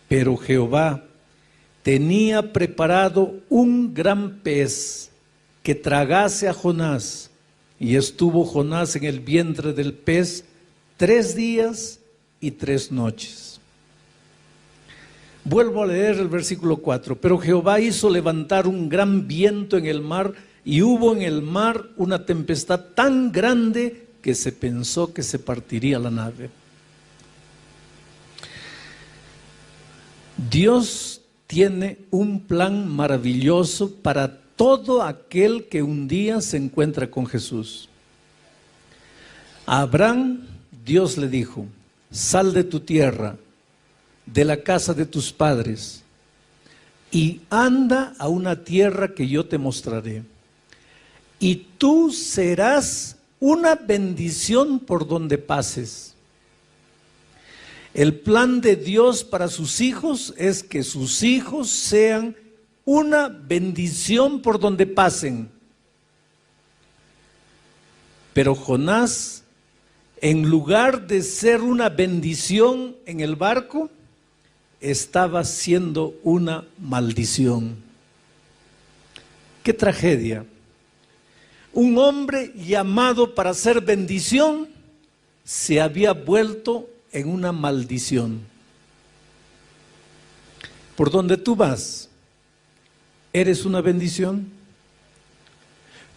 Pero Jehová tenía preparado un gran pez que tragase a Jonás, y estuvo Jonás en el vientre del pez 3 días y 3 noches. Vuelvo a leer el versículo 4. Pero Jehová hizo levantar un gran viento en el mar, y hubo en el mar una tempestad tan grande que se pensó que se partiría la nave. Dios tiene un plan maravilloso para todo aquel que un día se encuentra con Jesús. A Abraham, Dios le dijo: sal de tu tierra, de la casa de tus padres, y anda a una tierra que yo te mostraré. Y tú serás una bendición por donde pases. El plan de Dios para sus hijos es que sus hijos sean una bendición por donde pasen. Pero Jonás, en lugar de ser una bendición en el barco, estaba siendo una maldición. ¡Qué tragedia! Un hombre llamado para ser bendición se había vuelto en una maldición. Por donde tú vas, ¿eres una bendición?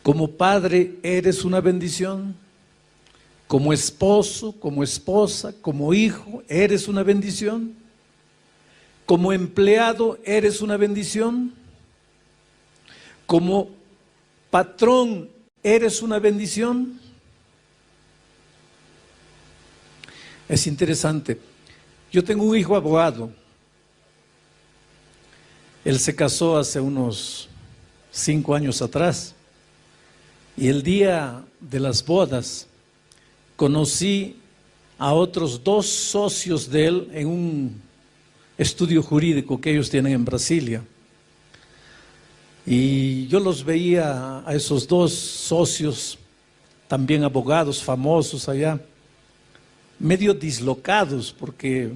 Como padre, ¿eres una bendición? Como esposo, como esposa, como hijo, ¿eres una bendición? Como empleado, ¿eres una bendición? Como patrón, ¿eres una bendición? Es interesante. Yo tengo un hijo abogado. Él se casó hace unos 5 años atrás. Y el día de las bodas conocí a otros 2 socios de él en un estudio jurídico que ellos tienen en Brasilia. Y yo los veía a esos 2 socios, también abogados famosos allá, medio dislocados porque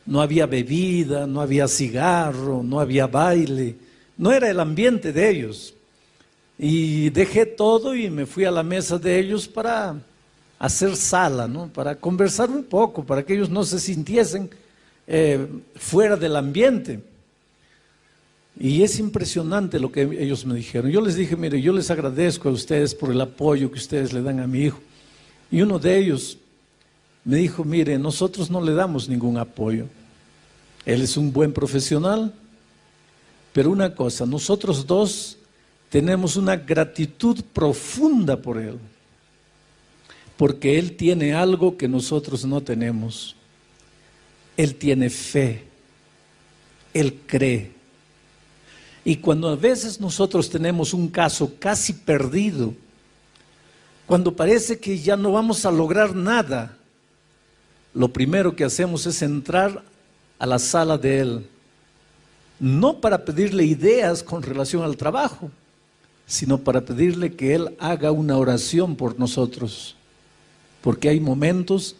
no había bebida, no había cigarro, no había baile, no era el ambiente de ellos. Y dejé todo y me fui a la mesa de ellos para hacer sala, ¿no? Para conversar un poco, para que ellos no se sintiesen fuera del ambiente. Y es impresionante lo que ellos me dijeron. Yo les dije: mire, yo les agradezco a ustedes por el apoyo que ustedes le dan a mi hijo. Y uno de ellos me dijo: mire, nosotros no le damos ningún apoyo. Él es un buen profesional, pero una cosa, nosotros 2 tenemos una gratitud profunda por él, porque él tiene algo que nosotros no tenemos. Él tiene fe, él cree. Y cuando a veces nosotros tenemos un caso casi perdido, cuando parece que ya no vamos a lograr nada, lo primero que hacemos es entrar a la sala de él, no para pedirle ideas con relación al trabajo, sino para pedirle que él haga una oración por nosotros, porque hay momentos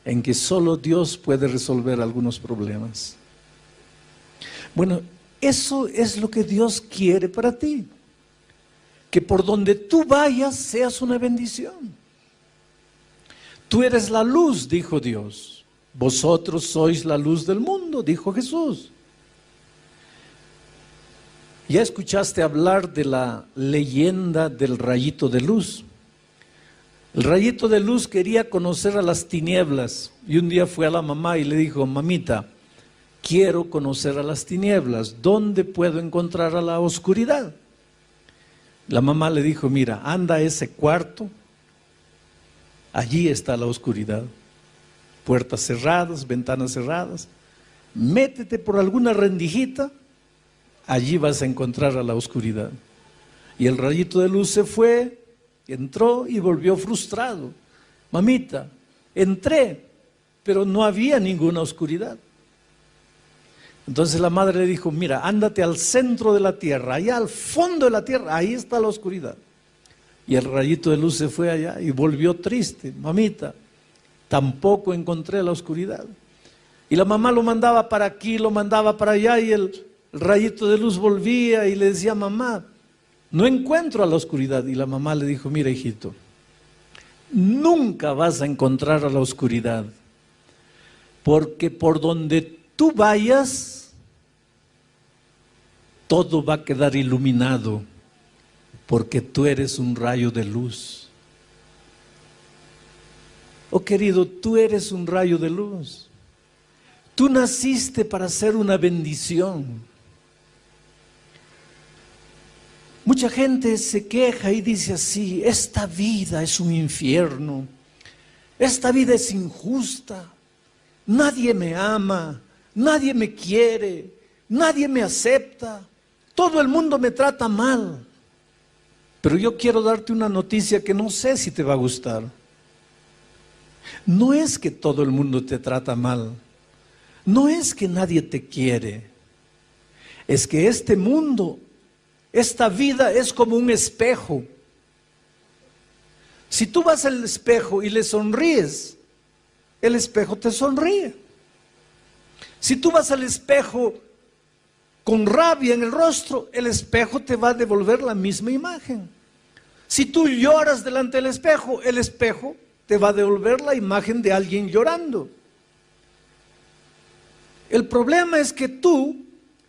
en que solo Dios puede resolver algunos problemas. Bueno, eso es lo que Dios quiere para ti, que por donde tú vayas seas una bendición. Tú eres la luz, dijo Dios. Vosotros sois la luz del mundo, dijo Jesús. ¿Ya escuchaste hablar de la leyenda del rayito de luz? El rayito de luz quería conocer a las tinieblas y un día fue a la mamá y le dijo: mamita, quiero conocer a las tinieblas, ¿dónde puedo encontrar a la oscuridad? La mamá le dijo: mira, anda a ese cuarto, allí está la oscuridad, puertas cerradas, ventanas cerradas, métete por alguna rendijita, allí vas a encontrar a la oscuridad. Y el rayito de luz se fue, entró y volvió frustrado. Mamita, entré, pero no había ninguna oscuridad. Entonces la madre le dijo: mira, ándate al centro de la tierra, allá al fondo de la tierra, ahí está la oscuridad. Y el rayito de luz se fue allá y volvió triste. Mamita, tampoco encontré la oscuridad. Y la mamá lo mandaba para aquí, lo mandaba para allá, y el rayito de luz volvía y le decía: mamá, no encuentro a la oscuridad. Y la mamá le dijo: mira, hijito, nunca vas a encontrar a la oscuridad, porque por donde tú vayas, todo va a quedar iluminado, porque tú eres un rayo de luz. Oh querido, tú eres un rayo de luz. Tú naciste para ser una bendición. Mucha gente se queja y dice así: esta vida es un infierno, esta vida es injusta, nadie me ama, nadie me quiere, nadie me acepta, todo el mundo me trata mal. Pero yo quiero darte una noticia que no sé si te va a gustar. No es que todo el mundo te trata mal, no es que nadie te quiere, es que este mundo, esta vida es como un espejo. Si tú vas al espejo y le sonríes, el espejo te sonríe. Si tú vas al espejo con rabia en el rostro, el espejo te va a devolver la misma imagen. Si tú lloras delante del espejo, el espejo te va a devolver la imagen de alguien llorando. El problema es que tú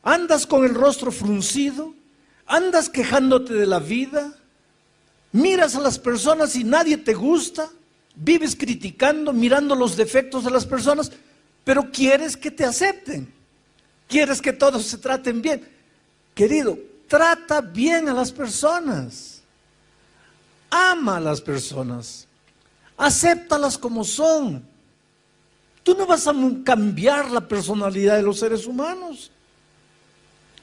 andas con el rostro fruncido, andas quejándote de la vida, miras a las personas y nadie te gusta, vives criticando, mirando los defectos de las personas, pero quieres que te acepten, quieres que todos se traten bien. Querido, trata bien a las personas, ama a las personas, acéptalas como son. Tú no vas a cambiar la personalidad de los seres humanos.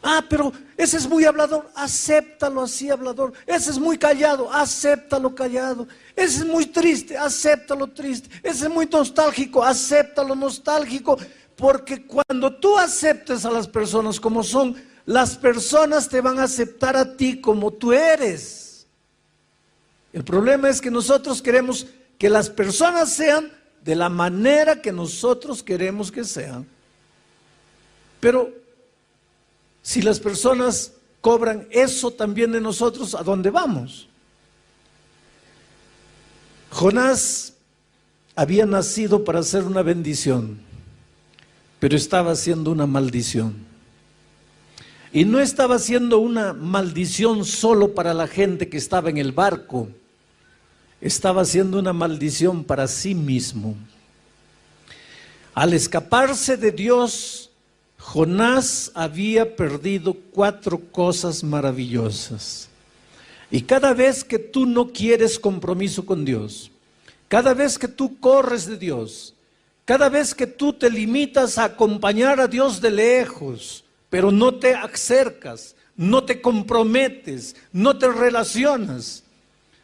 Ah, pero ese es muy hablador, acéptalo así hablador. Ese es muy callado, acéptalo callado. Ese es muy triste, acéptalo triste. Ese es muy nostálgico, acéptalo nostálgico. Porque cuando tú aceptes a las personas como son, las personas te van a aceptar a ti como tú eres. El problema es que nosotros queremos que las personas sean de la manera que nosotros queremos que sean. Pero si las personas cobran eso también de nosotros, ¿a dónde vamos? Jonás había nacido para ser una bendición, pero estaba haciendo una maldición. Y no estaba haciendo una maldición solo para la gente que estaba en el barco, estaba haciendo una maldición para sí mismo. Al escaparse de Dios, Jonás había perdido 4 cosas maravillosas. Y cada vez que tú no quieres compromiso con Dios, cada vez que tú corres de Dios, cada vez que tú te limitas a acompañar a Dios de lejos, pero no te acercas, no te comprometes, no te relacionas.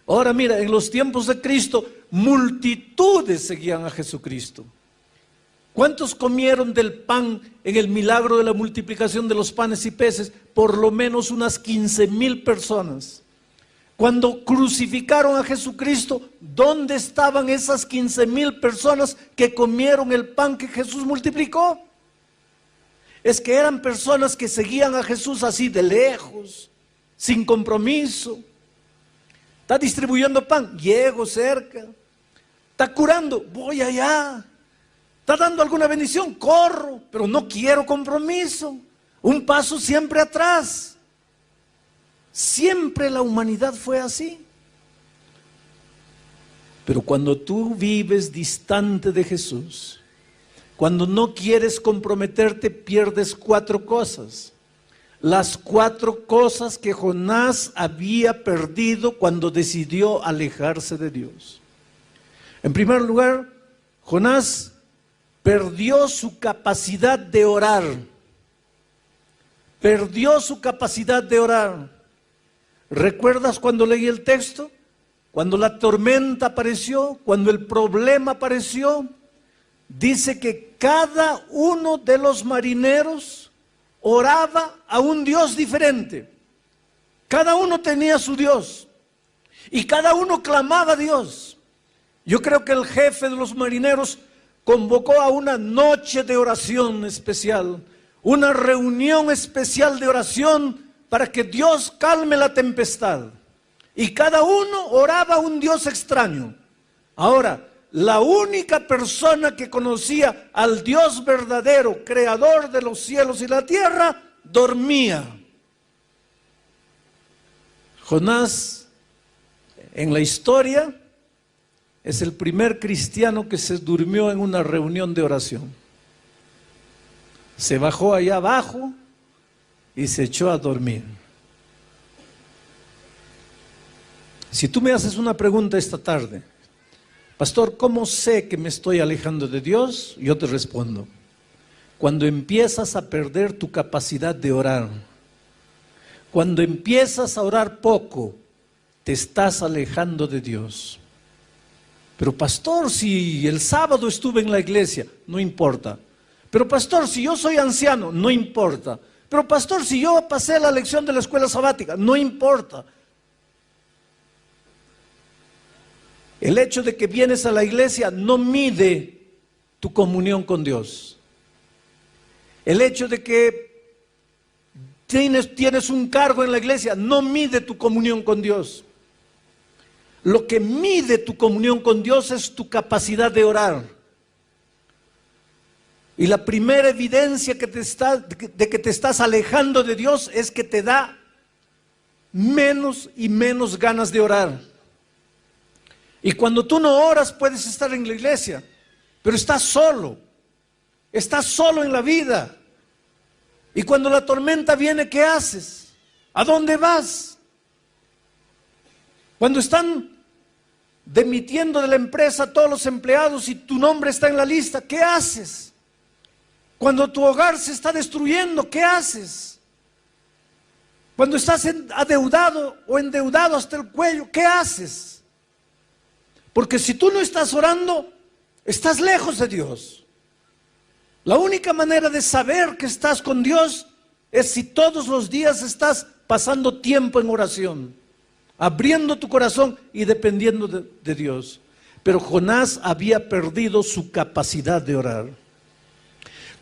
Ahora mira, en los tiempos de Cristo, multitudes seguían a Jesucristo. ¿Cuántos comieron del pan en el milagro de la multiplicación de los panes y peces? Por lo menos unas 15,000 personas. Cuando crucificaron a Jesucristo, ¿dónde estaban esas 15,000 personas que comieron el pan que Jesús multiplicó? Es que eran personas que seguían a Jesús así de lejos, sin compromiso. Está distribuyendo pan, llego cerca. Está curando, voy allá. Está dando alguna bendición, corro, pero no quiero compromiso. Un paso siempre atrás. Siempre la humanidad fue así. Pero cuando tú vives distante de Jesús, cuando no quieres comprometerte, pierdes 4 cosas. Las 4 cosas que Jonás había perdido cuando decidió alejarse de Dios. En primer lugar, Jonás perdió su capacidad de orar. Perdió su capacidad de orar. ¿Recuerdas cuando leí el texto? Cuando la tormenta apareció, cuando el problema apareció, dice que cada uno de los marineros oraba a un Dios diferente. Cada uno tenía su Dios y cada uno clamaba a Dios. Yo creo que el jefe de los marineros convocó a una noche de oración especial, una reunión especial de oración para que Dios calme la tempestad. Y cada uno oraba a un Dios extraño. Ahora, la única persona que conocía al Dios verdadero, creador de los cielos y la tierra, dormía. Jonás, en la historia, es el primer cristiano que se durmió en una reunión de oración. Se bajó allá abajo y se echó a dormir. Si tú me haces una pregunta esta tarde, pastor, ¿cómo sé que me estoy alejando de Dios? Yo te respondo, cuando empiezas a perder tu capacidad de orar, cuando empiezas a orar poco, te estás alejando de Dios. Pero pastor, si el sábado estuve en la iglesia, no importa. Pero pastor, si yo soy anciano, no importa. Pero pastor, si yo pasé la lección de la escuela sabática, no importa. El hecho de que vienes a la iglesia no mide tu comunión con Dios. El hecho de que tienes un cargo en la iglesia no mide tu comunión con Dios. Lo que mide tu comunión con Dios es tu capacidad de orar. Y la primera evidencia de que te estás alejando de Dios es que te da menos y menos ganas de orar. Y cuando tú no oras puedes estar en la iglesia, pero estás solo en la vida. Y cuando la tormenta viene, ¿qué haces? ¿A dónde vas? Cuando están demitiendo de la empresa a todos los empleados y tu nombre está en la lista, ¿qué haces? Cuando tu hogar se está destruyendo, ¿qué haces? Cuando estás adeudado o endeudado hasta el cuello, ¿qué haces? Porque si tú no estás orando, estás lejos de Dios. La única manera de saber que estás con Dios es si todos los días estás pasando tiempo en oración, abriendo tu corazón y dependiendo de Dios. Pero Jonás había perdido su capacidad de orar.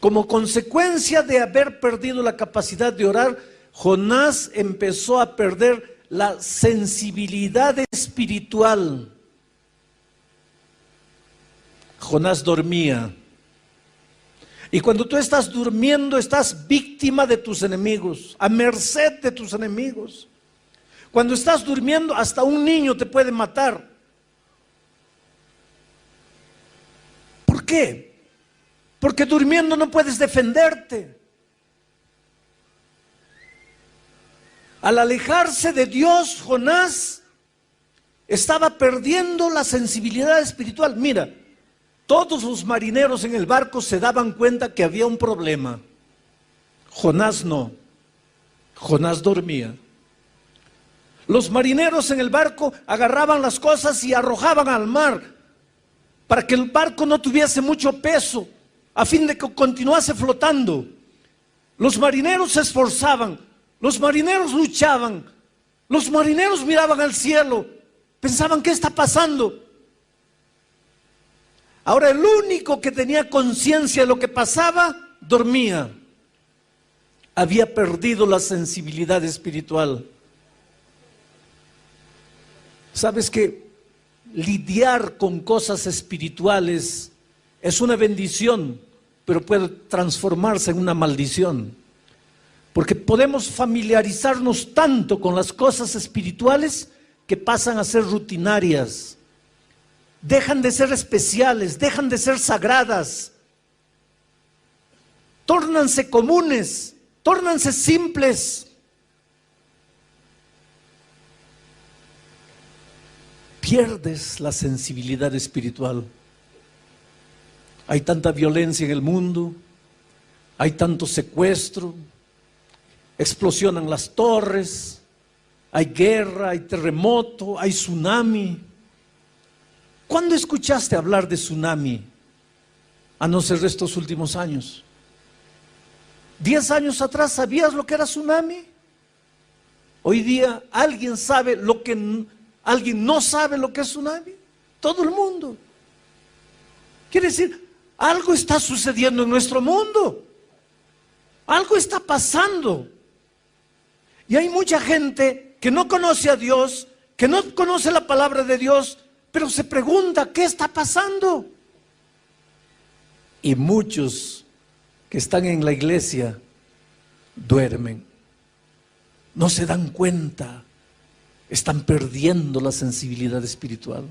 Como consecuencia de haber perdido la capacidad de orar, Jonás empezó a perder la sensibilidad espiritual. Jonás dormía. Y cuando tú estás durmiendo, estás víctima de tus enemigos, a merced de tus enemigos. Cuando estás durmiendo, hasta un niño te puede matar. ¿Por qué? Porque durmiendo no puedes defenderte. Al alejarse de Dios, Jonás estaba perdiendo la sensibilidad espiritual. Mira, todos los marineros en el barco se daban cuenta que había un problema. Jonás no. Jonás dormía. Los marineros en el barco agarraban las cosas y arrojaban al mar para que el barco no tuviese mucho peso, a fin de que continuase flotando. Los marineros se esforzaban, los marineros luchaban, los marineros miraban al cielo, pensaban, ¿qué está pasando? Ahora el único que tenía conciencia de lo que pasaba, dormía. Había perdido la sensibilidad espiritual. ¿Sabes que lidiar con cosas espirituales es una bendición, pero puede transformarse en una maldición? Porque podemos familiarizarnos tanto con las cosas espirituales que pasan a ser rutinarias. Dejan de ser especiales, dejan de ser sagradas. Tórnanse comunes, tórnanse simples. Pierdes la sensibilidad espiritual. Hay tanta violencia en el mundo, hay tanto secuestro, explosionan las torres, hay guerra, hay terremoto, hay tsunami. ¿Cuándo escuchaste hablar de tsunami? A no ser de estos últimos años. 10 años atrás, ¿sabías lo que era tsunami? Hoy día, ¿alguien no sabe lo que es tsunami? Todo el mundo. Quiere decir, algo está sucediendo en nuestro mundo. Algo está pasando. Y hay mucha gente que no conoce a Dios, que no conoce la palabra de Dios, pero se pregunta, ¿qué está pasando? Y muchos que están en la iglesia duermen. No se dan cuenta. Están perdiendo la sensibilidad espiritual.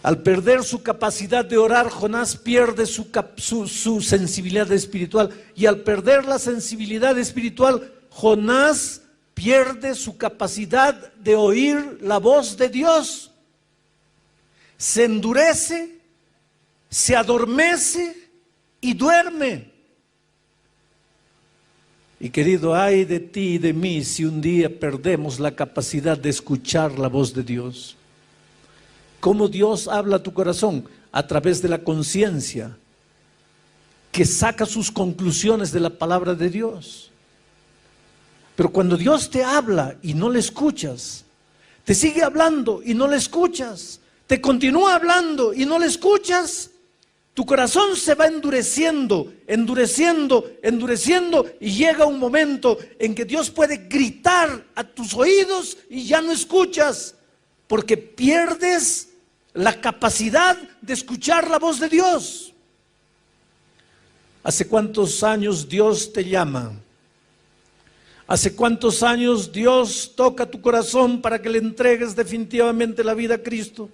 Al perder su capacidad de orar, Jonás pierde su sensibilidad espiritual. Y al perder la sensibilidad espiritual, Jonás pierde su capacidad de oír la voz de Dios. Se endurece, se adormece y duerme. Y querido, ay de ti y de mí si un día perdemos la capacidad de escuchar la voz de Dios. ¿Cómo Dios habla a tu corazón? A través de la conciencia, que saca sus conclusiones de la palabra de Dios. Pero cuando Dios te habla y no le escuchas, te sigue hablando y no le escuchas, te continúa hablando y no le escuchas, tu corazón se va endureciendo, endureciendo, endureciendo, y llega un momento en que Dios puede gritar a tus oídos y ya no escuchas, porque pierdes la capacidad de escuchar la voz de Dios. ¿Hace cuántos años Dios te llama? ¿Hace cuántos años Dios toca tu corazón para que le entregues definitivamente la vida a Cristo?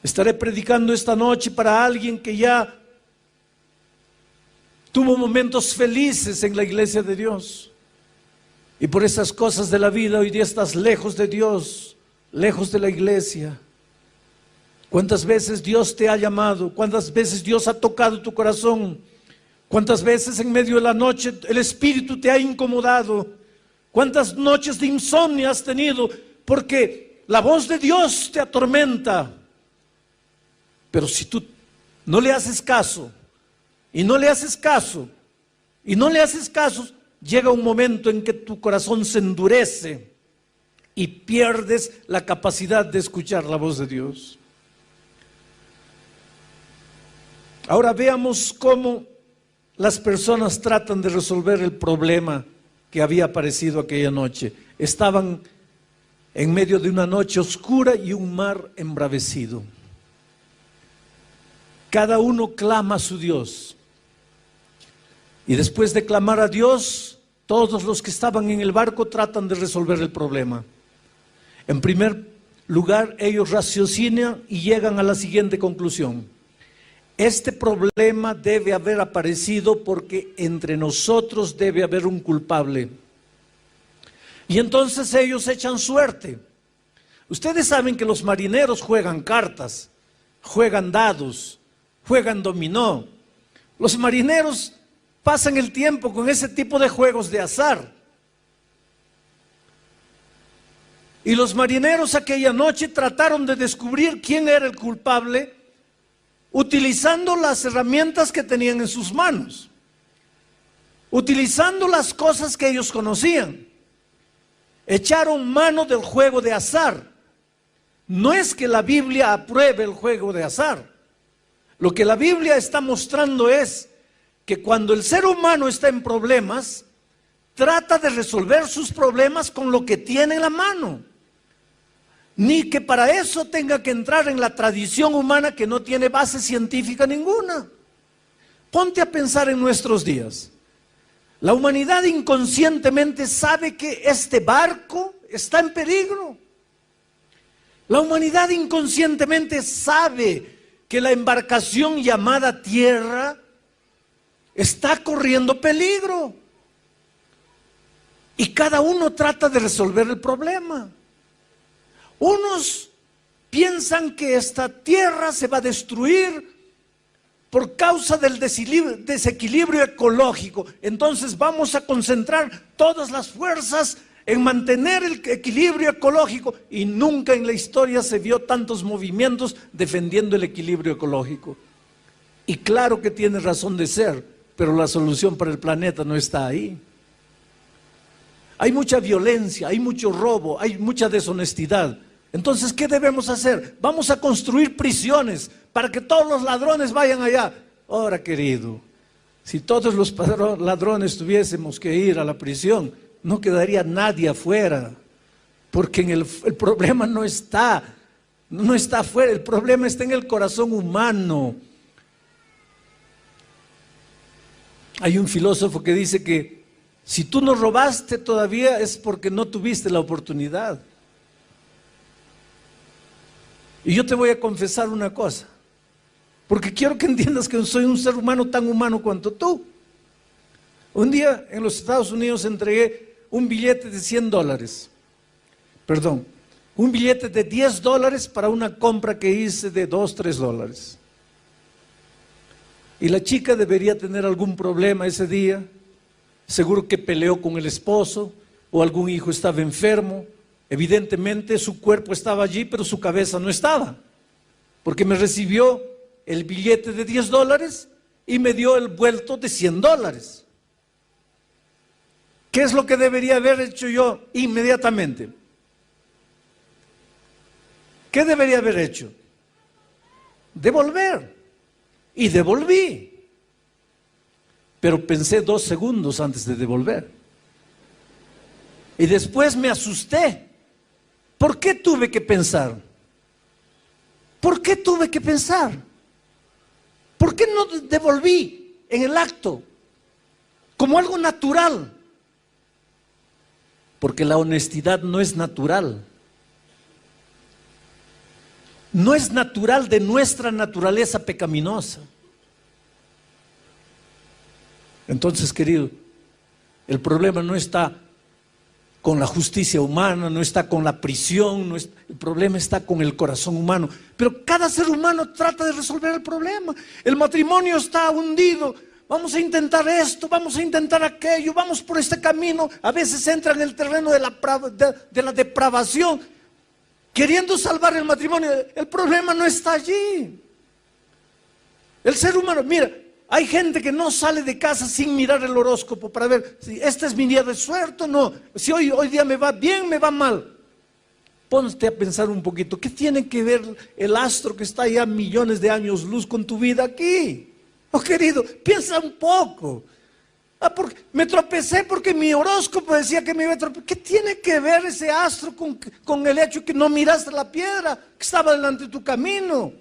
Estaré predicando esta noche para alguien que ya tuvo momentos felices en la iglesia de Dios, y por esas cosas de la vida hoy día estás lejos de Dios, lejos de la iglesia. ¿Cuántas veces Dios te ha llamado? ¿Cuántas veces Dios ha tocado tu corazón? ¿Cuántas veces en medio de la noche el Espíritu te ha incomodado? ¿Cuántas noches de insomnio has tenido? Porque la voz de Dios te atormenta. Pero si tú no le haces caso, y no le haces caso, y no le haces caso, llega un momento en que tu corazón se endurece y pierdes la capacidad de escuchar la voz de Dios. Ahora veamos cómo las personas tratan de resolver el problema que había aparecido aquella noche. Estaban en medio de una noche oscura y un mar embravecido. Cada uno clama a su Dios. Y después de clamar a Dios, todos los que estaban en el barco tratan de resolver el problema. En primer lugar, ellos raciocinan y llegan a la siguiente conclusión: este problema debe haber aparecido porque entre nosotros debe haber un culpable. Y entonces ellos echan suerte. Ustedes saben que los marineros juegan cartas, juegan dados, juegan dominó. Los marineros pasan el tiempo con ese tipo de juegos de azar. Y los marineros aquella noche trataron de descubrir quién era el culpable, utilizando las herramientas que tenían en sus manos, utilizando las cosas que ellos conocían. Echaron mano del juego de azar. No es que la Biblia apruebe el juego de azar. Lo que la Biblia está mostrando es que cuando el ser humano está en problemas, trata de resolver sus problemas con lo que tiene en la mano. Ni que para eso tenga que entrar en la tradición humana que no tiene base científica ninguna. Ponte a pensar en nuestros días. La humanidad inconscientemente sabe que este barco está en peligro. La humanidad inconscientemente sabe que la embarcación llamada tierra está corriendo peligro. Y cada uno trata de resolver el problema. Unos piensan que esta tierra se va a destruir por causa del desequilibrio ecológico. Entonces vamos a concentrar todas las fuerzas en mantener el equilibrio ecológico. Y nunca en la historia se vio tantos movimientos defendiendo el equilibrio ecológico. Y claro que tiene razón de ser, pero la solución para el planeta no está ahí. Hay mucha violencia, hay mucho robo, hay mucha deshonestidad. Entonces, ¿qué debemos hacer? Vamos a construir prisiones para que todos los ladrones vayan allá. Ahora, querido, si todos los ladrones tuviésemos que ir a la prisión, no quedaría nadie afuera, porque el problema no está afuera, el problema está en el corazón humano. Hay un filósofo que dice que si tú no robaste todavía es porque no tuviste la oportunidad. Y yo te voy a confesar una cosa, porque quiero que entiendas que soy un ser humano tan humano cuanto tú. Un día en los Estados Unidos entregué un billete de $100, perdón, un billete de $10 para una compra que hice de $2, $3. Y la chica debería tener algún problema ese día, seguro que peleó con el esposo o algún hijo estaba enfermo. Evidentemente su cuerpo estaba allí, pero su cabeza no estaba, porque me recibió el billete de $10 y me dio el vuelto de $100. ¿Qué es lo que debería haber hecho yo inmediatamente? ¿Qué debería haber hecho? Devolver. Y devolví. Pero pensé 2 segundos antes de devolver. Y después me asusté. ¿Por qué tuve que pensar? ¿Por qué tuve que pensar? ¿Por qué no devolví en el acto? Como algo natural. Porque la honestidad no es natural. No es natural de nuestra naturaleza pecaminosa. Entonces, querido, el problema no está con la justicia humana, no está con la prisión, el problema está con el corazón humano. Pero cada ser humano trata de resolver el problema. El matrimonio está hundido. Vamos a intentar esto, vamos a intentar aquello, vamos por este camino. A veces entra en el terreno de la depravación, queriendo salvar el matrimonio. El problema no está allí. El ser humano, mira, hay gente que no sale de casa sin mirar el horóscopo para ver si este es mi día de suerte o no, si hoy día me va bien, me va mal. Ponte a pensar un poquito, ¿qué tiene que ver el astro que está ya millones de años luz con tu vida aquí? Oh, querido, piensa un poco. Porque me tropecé porque mi horóscopo decía que me iba a tropezar. ¿Qué tiene que ver ese astro con el hecho que no miraste la piedra que estaba delante de tu camino?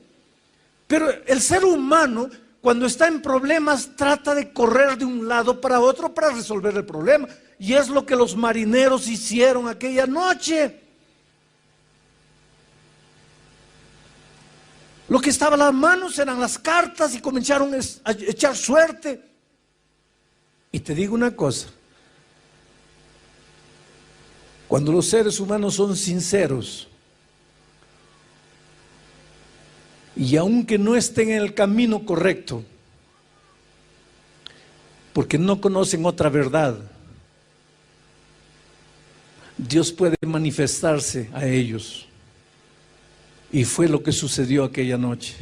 Pero el ser humano, cuando está en problemas, trata de correr de un lado para otro para resolver el problema. Y es lo que los marineros hicieron aquella noche. Lo que estaba en las manos eran las cartas y comenzaron a echar suerte. Y te digo una cosa, cuando los seres humanos son sinceros, y aunque no estén en el camino correcto, porque no conocen otra verdad, Dios puede manifestarse a ellos. Y fue lo que sucedió aquella noche,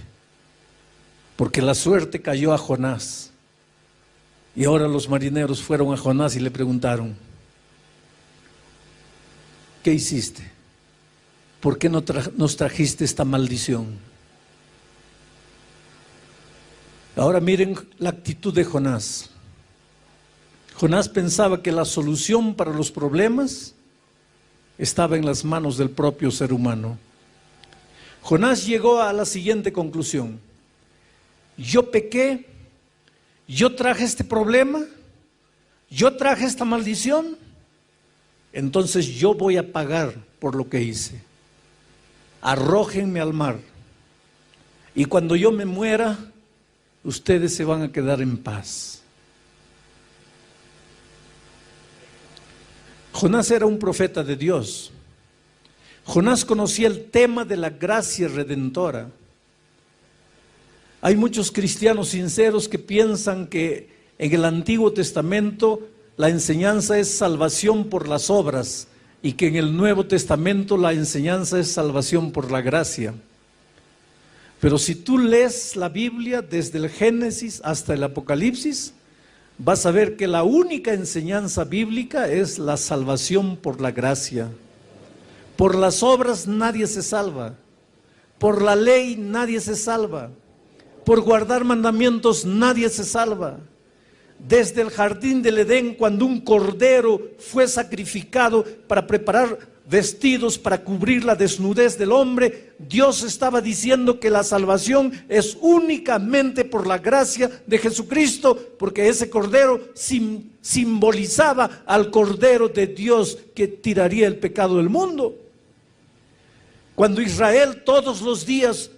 porque la suerte cayó a Jonás. Y ahora los marineros fueron a Jonás y le preguntaron: ¿qué hiciste? ¿Por qué nos trajiste esta maldición? Ahora miren la actitud de Jonás. Jonás pensaba que la solución para los problemas estaba en las manos del propio ser humano. Jonás llegó a la siguiente conclusión: yo pequé, yo traje este problema, yo traje esta maldición, entonces yo voy a pagar por lo que hice. Arrójenme al mar y cuando yo me muera, ustedes se van a quedar en paz. Jonás era un profeta de Dios. Jonás conocía el tema de la gracia redentora. Hay muchos cristianos sinceros que piensan que en el Antiguo Testamento la enseñanza es salvación por las obras y que en el Nuevo Testamento la enseñanza es salvación por la gracia. Pero si tú lees la Biblia desde el Génesis hasta el Apocalipsis, vas a ver que la única enseñanza bíblica es la salvación por la gracia. Por las obras nadie se salva. Por la ley nadie se salva. Por guardar mandamientos nadie se salva. Desde el jardín del Edén, cuando un cordero fue sacrificado para preparar vestidos para cubrir la desnudez del hombre, Dios estaba diciendo que la salvación es únicamente por la gracia de Jesucristo, porque ese cordero simbolizaba al Cordero de Dios que tiraría el pecado del mundo. Cuando Israel todos los días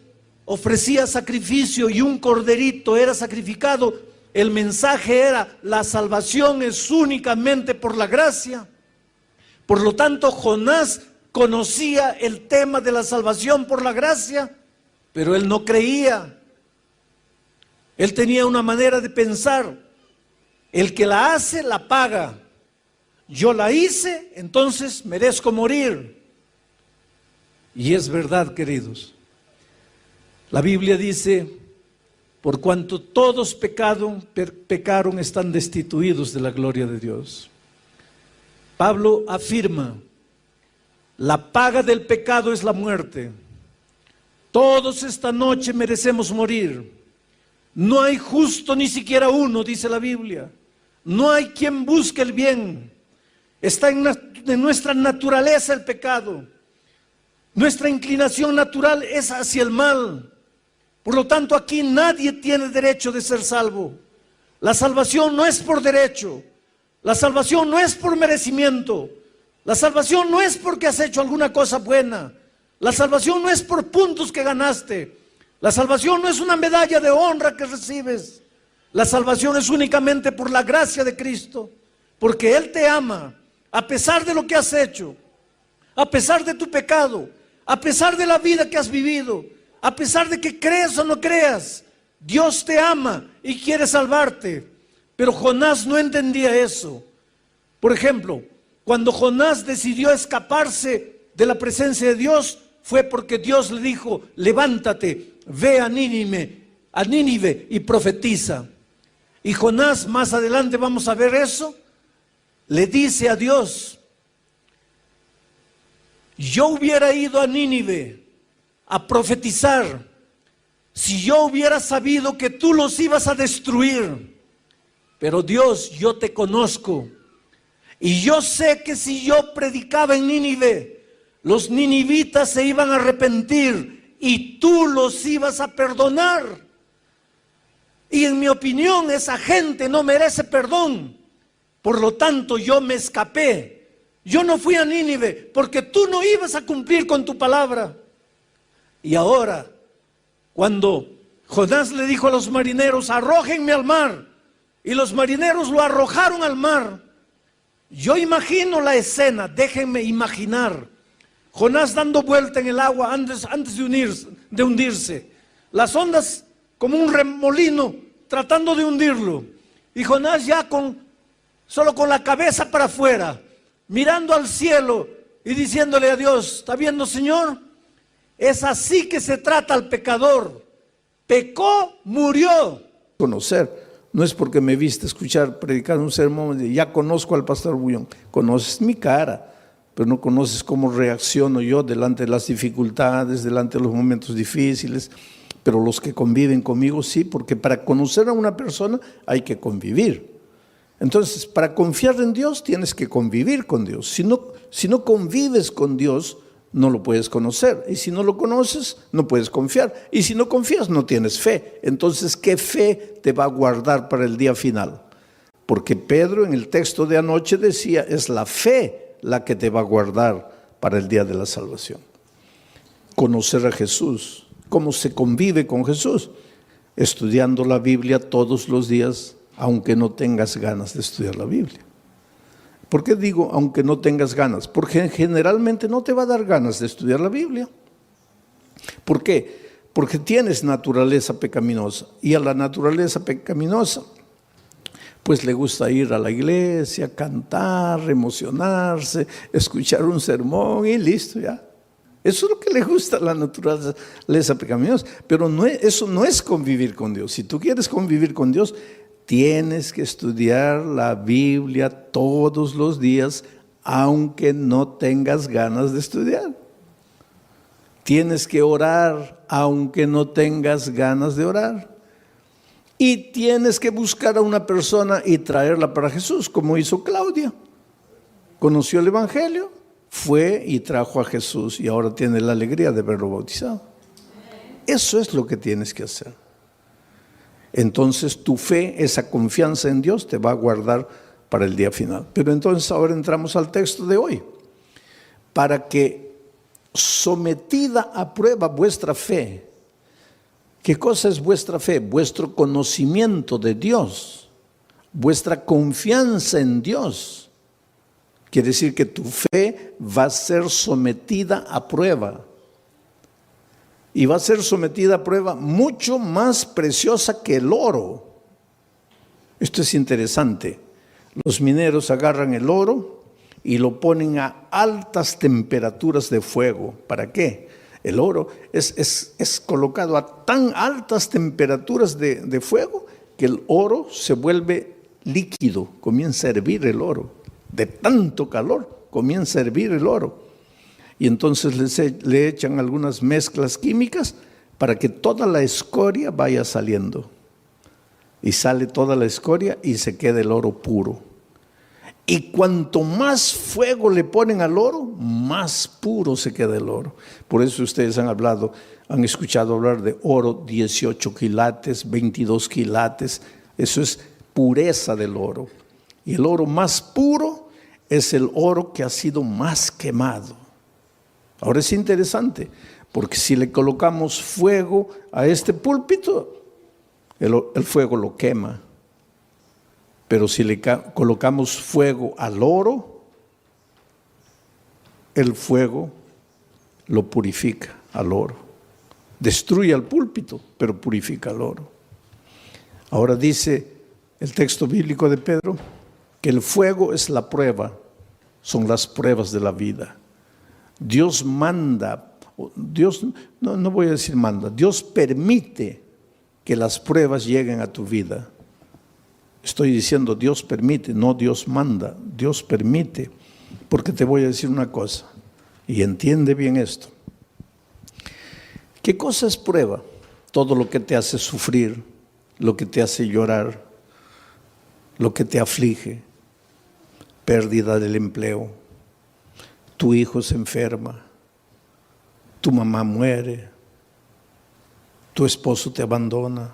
ofrecía sacrificio y un corderito era sacrificado, el mensaje era: la salvación es únicamente por la gracia. Por lo tanto, Jonás conocía el tema de la salvación por la gracia, pero él no creía. Él tenía una manera de pensar: el que la hace, la paga. Yo la hice, entonces merezco morir. Y es verdad, queridos. La Biblia dice: por cuanto todos pecaron, están destituidos de la gloria de Dios. Pablo afirma: la paga del pecado es la muerte. Todos esta noche merecemos morir. No hay justo ni siquiera uno, dice la Biblia. No hay quien busque el bien. Está en nuestra naturaleza el pecado. Nuestra inclinación natural es hacia el mal. Por lo tanto, aquí nadie tiene derecho de ser salvo. La salvación no es por derecho. La salvación no es por merecimiento. La salvación no es porque has hecho alguna cosa buena. La salvación no es por puntos que ganaste. La salvación no es una medalla de honra que recibes. La salvación es únicamente por la gracia de Cristo, porque Él te ama a pesar de lo que has hecho, a pesar de tu pecado, a pesar de la vida que has vivido, a pesar de que creas o no creas. Dios te ama y quiere salvarte. Pero Jonás no entendía eso. Por ejemplo, cuando Jonás decidió escaparse de la presencia de Dios, fue porque Dios le dijo: levántate, ve a Nínive y profetiza. Y Jonás, más adelante vamos a ver eso, le dice a Dios: yo hubiera ido a Nínive a profetizar si yo hubiera sabido que tú los ibas a destruir. Pero Dios, yo te conozco y yo sé que si yo predicaba en Nínive, los ninivitas se iban a arrepentir y tú los ibas a perdonar. Y en mi opinión, esa gente no merece perdón. Por lo tanto, yo me escapé. Yo no fui a Nínive porque tú no ibas a cumplir con tu palabra. Y ahora, cuando Jonás le dijo a los marineros: arrójenme al mar, y los marineros lo arrojaron al mar, yo imagino la escena, déjenme imaginar. Jonás dando vuelta en el agua antes de hundirse. Las ondas como un remolino tratando de hundirlo. Y Jonás ya solo con la cabeza para afuera, mirando al cielo y diciéndole a Dios: ¿está viendo, Señor? Es así que se trata al pecador. Pecó, murió. Conocer. No es porque me viste escuchar predicar un sermón y ya conozco al pastor Bullón. Conoces mi cara, pero no conoces cómo reacciono yo delante de las dificultades, delante de los momentos difíciles. Pero los que conviven conmigo sí, porque para conocer a una persona hay que convivir. Entonces, para confiar en Dios tienes que convivir con Dios. Si no convives con Dios, no lo puedes conocer. Y si no lo conoces, no puedes confiar. Y si no confías, no tienes fe. Entonces, ¿qué fe te va a guardar para el día final? Porque Pedro en el texto de anoche decía: es la fe la que te va a guardar para el día de la salvación. Conocer a Jesús. ¿Cómo se convive con Jesús? Estudiando la Biblia todos los días, aunque no tengas ganas de estudiar la Biblia. ¿Por qué digo aunque no tengas ganas? Porque generalmente no te va a dar ganas de estudiar la Biblia. ¿Por qué? Porque tienes naturaleza pecaminosa, y a la naturaleza pecaminosa pues le gusta ir a la iglesia, cantar, emocionarse, escuchar un sermón y listo ya. Eso es lo que le gusta a la naturaleza pecaminosa, pero eso no es convivir con Dios. Si tú quieres convivir con Dios, tienes que estudiar la Biblia todos los días, aunque no tengas ganas de estudiar. Tienes que orar aunque no tengas ganas de orar. Y tienes que buscar a una persona y traerla para Jesús, como hizo Claudia. Conoció el Evangelio, fue y trajo a Jesús y ahora tiene la alegría de verlo bautizado. Eso es lo que tienes que hacer. Entonces tu fe, esa confianza en Dios te va a guardar para el día final. Pero entonces ahora entramos al texto de hoy. Para que sometida a prueba vuestra fe. ¿Qué cosa es vuestra fe? Vuestro conocimiento de Dios, vuestra confianza en Dios. Quiere decir que tu fe va a ser sometida a prueba. Y va a ser sometida a prueba mucho más preciosa que el oro. Esto es interesante. Los mineros agarran el oro y lo ponen a altas temperaturas de fuego. ¿Para qué? El oro es colocado a tan altas temperaturas de fuego que el oro se vuelve líquido, comienza a hervir el oro. De tanto calor comienza a hervir el oro. Y entonces le echan algunas mezclas químicas para que toda la escoria vaya saliendo. Y sale toda la escoria y se queda el oro puro. Y cuanto más fuego le ponen al oro, más puro se queda el oro. Por eso ustedes han escuchado hablar de oro 18 quilates, 22 quilates. Eso es pureza del oro. Y el oro más puro es el oro que ha sido más quemado. Ahora es interesante, porque si le colocamos fuego a este púlpito, el fuego lo quema. Pero si le colocamos fuego al oro, el fuego lo purifica al oro. Destruye al púlpito, pero purifica al oro. Ahora dice el texto bíblico de Pedro que el fuego es la prueba, son las pruebas de la vida. Dios manda, no voy a decir manda, Dios permite que las pruebas lleguen a tu vida. Estoy diciendo Dios permite, no Dios manda, Dios permite. Porque te voy a decir una cosa, y entiende bien esto. ¿Qué cosa es prueba? Todo lo que te hace sufrir, lo que te hace llorar, lo que te aflige, pérdida del empleo, tu hijo se enferma, tu mamá muere, tu esposo te abandona.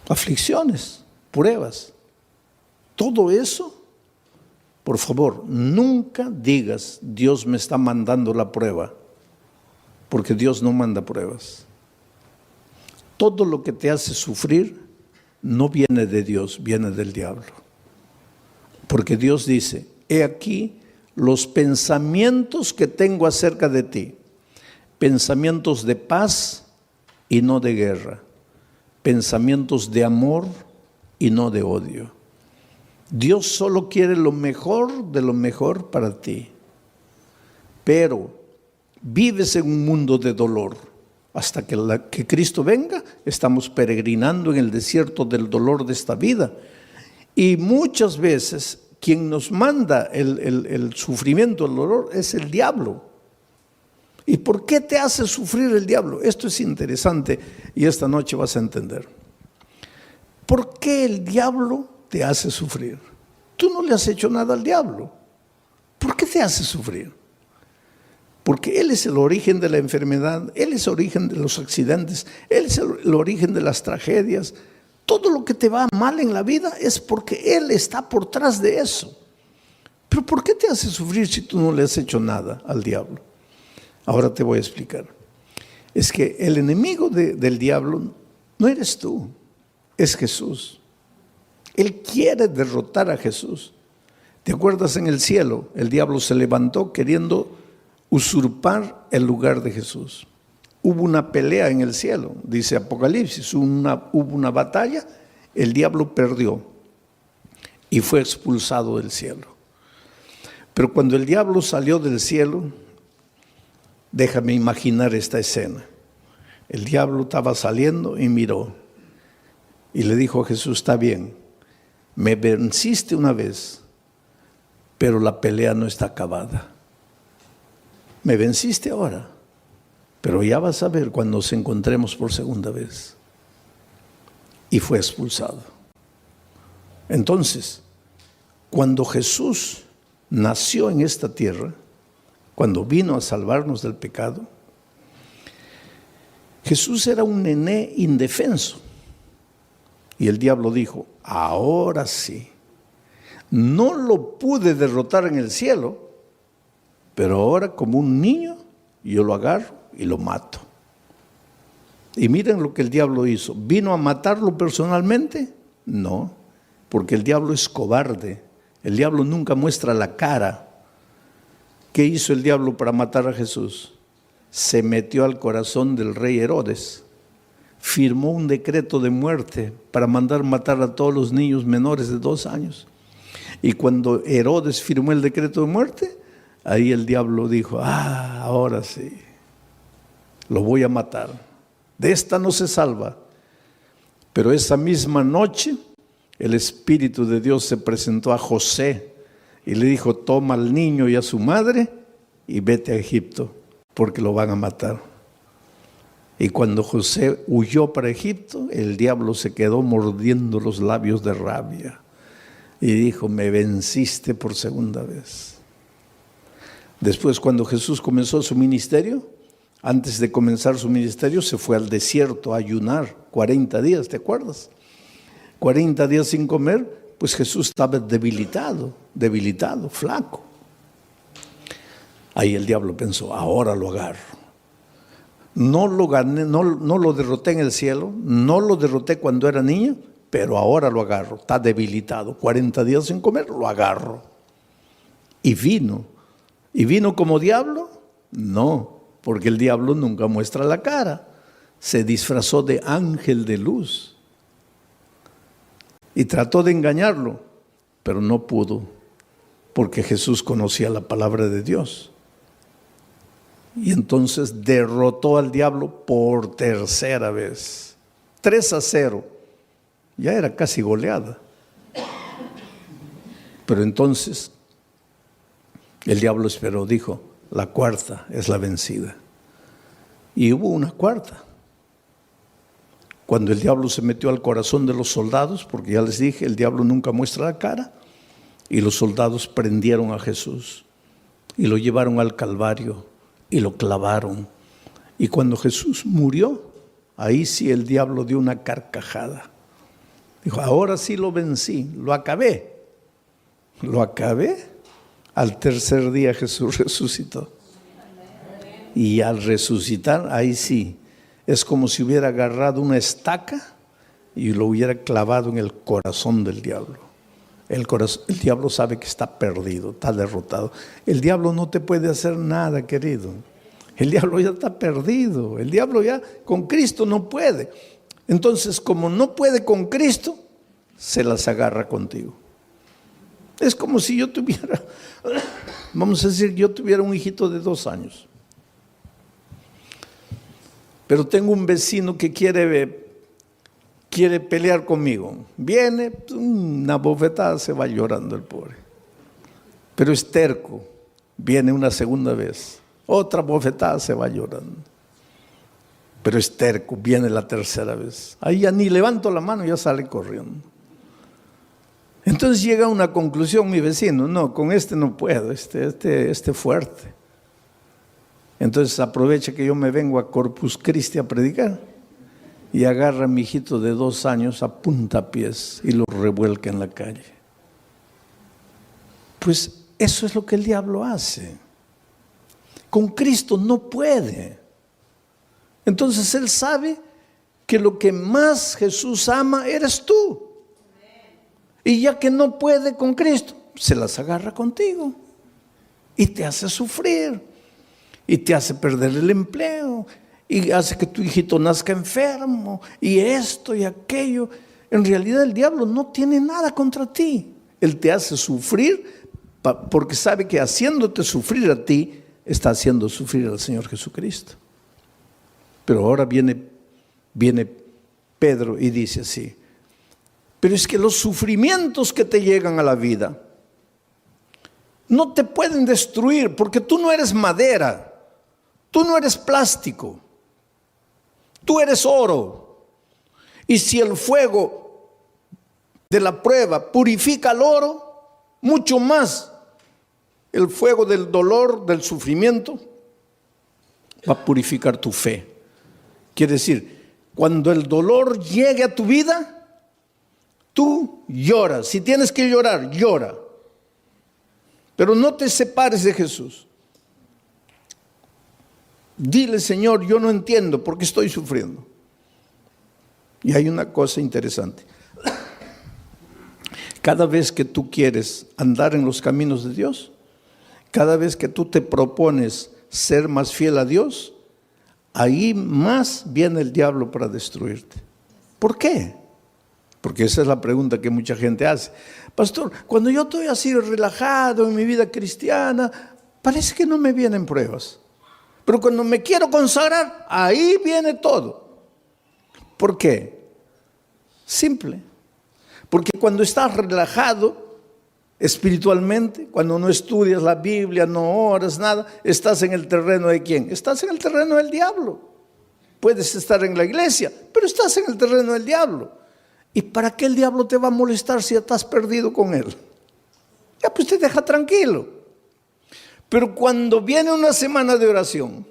Aflicciones, pruebas, todo eso, por favor, nunca digas Dios me está mandando la prueba, porque Dios no manda pruebas. Todo lo que te hace sufrir no viene de Dios, viene del diablo. Porque Dios dice, he aquí los pensamientos que tengo acerca de ti, pensamientos de paz y no de guerra, pensamientos de amor y no de odio. Dios solo quiere lo mejor de lo mejor para ti. Pero vives en un mundo de dolor. Hasta que Cristo venga, estamos peregrinando en el desierto del dolor de esta vida. Y muchas veces quien nos manda el sufrimiento, el dolor, es el diablo. ¿Y por qué te hace sufrir el diablo? Esto es interesante y esta noche vas a entender. ¿Por qué el diablo te hace sufrir? Tú no le has hecho nada al diablo. ¿Por qué te hace sufrir? Porque Él es el origen de la enfermedad, Él es el origen de los accidentes, Él es el origen de las tragedias. Todo lo que te va mal en la vida es porque Él está por detrás de eso. Pero ¿por qué te hace sufrir si tú no le has hecho nada al diablo? Ahora te voy a explicar. Es que el enemigo del diablo no eres tú, es Jesús. Él quiere derrotar a Jesús. ¿Te acuerdas en el cielo? El diablo se levantó queriendo usurpar el lugar de Jesús. Hubo una pelea en el cielo, dice Apocalipsis, hubo una batalla, el diablo perdió y fue expulsado del cielo. Pero cuando el diablo salió del cielo, déjame imaginar esta escena. El diablo estaba saliendo y miró y le dijo a Jesús, está bien, me venciste una vez, pero la pelea no está acabada. Me venciste ahora, pero ya vas a ver cuando nos encontremos por segunda vez. Y fue expulsado. Entonces, cuando Jesús nació en esta tierra, cuando vino a salvarnos del pecado, Jesús era un nené indefenso. Y el diablo dijo, ahora sí, no lo pude derrotar en el cielo, pero ahora como un niño yo lo agarro y lo mato. Y miren lo que el diablo hizo. ¿Vino a matarlo personalmente? No, porque el diablo es cobarde. El diablo nunca muestra la cara. ¿Qué hizo el diablo para matar a Jesús? Se metió al corazón del rey Herodes. Firmó un decreto de muerte para mandar matar a todos los niños menores de 2 años. Y cuando Herodes firmó el decreto de muerte, ahí el diablo dijo, ahora sí, lo voy a matar. De esta no se salva. Pero esa misma noche, el Espíritu de Dios se presentó a José y le dijo, toma al niño y a su madre y vete a Egipto, porque lo van a matar. Y cuando José huyó para Egipto, el diablo se quedó mordiendo los labios de rabia y dijo, me venciste por segunda vez. Después, cuando Jesús comenzó su ministerio, antes de comenzar su ministerio, se fue al desierto a ayunar 40 días, ¿te acuerdas? 40 días sin comer, pues Jesús estaba debilitado, flaco. Ahí el diablo pensó, ahora lo agarro. No lo gané, no lo derroté en el cielo, no lo derroté cuando era niño, pero ahora lo agarro. Está debilitado, 40 días sin comer, lo agarro. Y vino. ¿Y vino como diablo? No, porque el diablo nunca muestra la cara. Se disfrazó de ángel de luz. Y trató de engañarlo, pero no pudo, porque Jesús conocía la palabra de Dios. Y entonces derrotó al diablo por tercera vez. 3-0. Ya era casi goleada. Pero entonces el diablo esperó, dijo, la cuarta es la vencida. Y hubo una cuarta. Cuando el diablo se metió al corazón de los soldados, porque ya les dije, el diablo nunca muestra la cara, y los soldados prendieron a Jesús y lo llevaron al Calvario y lo clavaron. Y cuando Jesús murió, ahí sí el diablo dio una carcajada. Dijo, ahora sí lo vencí, lo acabé. Lo acabé. Al tercer día Jesús resucitó. Y al resucitar, ahí sí, es como si hubiera agarrado una estaca y lo hubiera clavado en el corazón del diablo. El diablo sabe que está perdido, está derrotado. El diablo no te puede hacer nada, querido. El diablo ya está perdido. El diablo ya con Cristo no puede. Entonces, como no puede con Cristo, se las agarra contigo. Es como si yo tuviera, vamos a decir, yo tuviera un hijito de 2 años. Pero tengo un vecino que quiere pelear conmigo. Viene, una bofetada, se va llorando el pobre. Pero es terco. Viene una segunda vez. Otra bofetada, se va llorando. Pero es terco, viene la tercera vez. Ahí ya ni levanto la mano, ya sale corriendo. Entonces llega a una conclusión mi vecino, no, con este no puedo, este fuerte. Entonces aprovecha que yo me vengo a Corpus Christi a predicar y agarra a mi hijito de 2 años a puntapiés y lo revuelca en la calle. Pues eso es lo que el diablo hace. Con Cristo no puede. Entonces él sabe que lo que más Jesús ama eres tú. Y ya que no puede con Cristo, se las agarra contigo y te hace sufrir y te hace perder el empleo y hace que tu hijito nazca enfermo y esto y aquello. En realidad el diablo no tiene nada contra ti. Él te hace sufrir porque sabe que haciéndote sufrir a ti, está haciendo sufrir al Señor Jesucristo. Pero ahora viene Pedro y dice así, pero es que los sufrimientos que te llegan a la vida no te pueden destruir porque tú no eres madera, tú no eres plástico, tú eres oro. Y si el fuego de la prueba purifica el oro, mucho más el fuego del dolor, del sufrimiento, va a purificar tu fe. Quiere decir, cuando el dolor llegue a tu vida, tú lloras. Si tienes que llorar, llora. Pero no te separes de Jesús. Dile, Señor, yo no entiendo por qué estoy sufriendo. Y hay una cosa interesante. Cada vez que tú quieres andar en los caminos de Dios, cada vez que tú te propones ser más fiel a Dios, ahí más viene el diablo para destruirte. ¿Por qué? Porque esa es la pregunta que mucha gente hace. Pastor, cuando yo estoy así relajado en mi vida cristiana, parece que no me vienen pruebas. Pero cuando me quiero consagrar, ahí viene todo. ¿Por qué? Simple. Porque cuando estás relajado espiritualmente, cuando no estudias la Biblia, no oras, nada, estás en el terreno de ¿quién? Estás en el terreno del diablo. Puedes estar en la iglesia, pero estás en el terreno del diablo. ¿Y para qué el diablo te va a molestar si ya estás perdido con él? Ya pues te deja tranquilo. Pero cuando viene una semana de oración